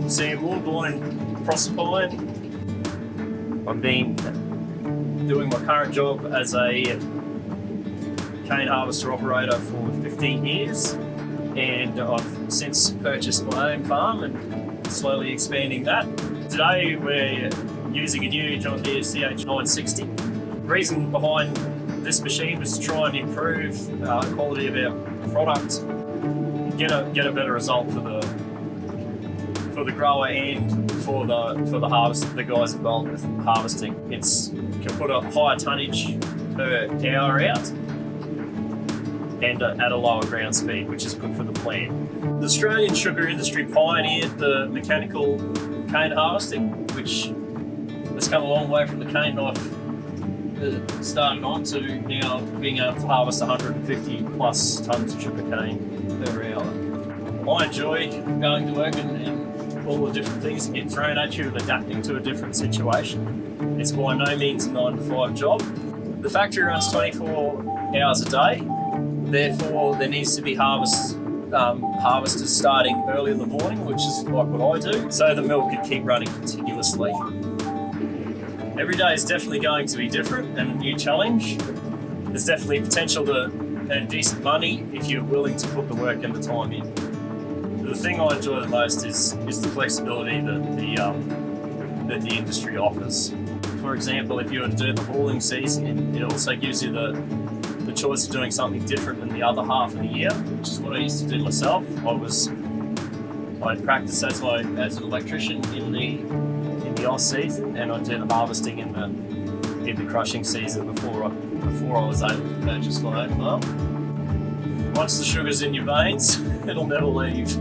Sam Moore, born in Proserpine. I've been doing my current job as a cane harvester operator for 15 years, and I've since purchased my own farm and slowly expanding that. Today we're using a new John Deere CH960. The reason behind this machine was to try and improve the quality of our product, get a better result for the grower and for the harvest, the guys involved with harvesting. It can put a higher tonnage per hour out and at a lower ground speed, which is good for the plant. The Australian sugar industry pioneered the mechanical cane harvesting, which has come a long way from the cane knife started on to now being able to harvest 150 plus tonnes of sugar cane per hour. I enjoy going to work and all the different things that get thrown at you and adapting to a different situation. It's by no means a 9 to 5 job. The factory runs 24 hours a day, therefore there needs to be harvesters starting early in the morning, which is like what I do, so the mill can keep running continuously. Every day is definitely going to be different and a new challenge. There's definitely potential to earn decent money if you're willing to put the work and the time in. The thing I enjoy the most is the flexibility that the industry offers. For example, if you were to do the hauling season, it also gives you the choice of doing something different than the other half of the year, which is what I used to do myself. I practiced as an electrician in the off season, and I'd do the harvesting in the crushing season before I was able to purchase my own farm. Once the sugar's in your veins, it'll never leave.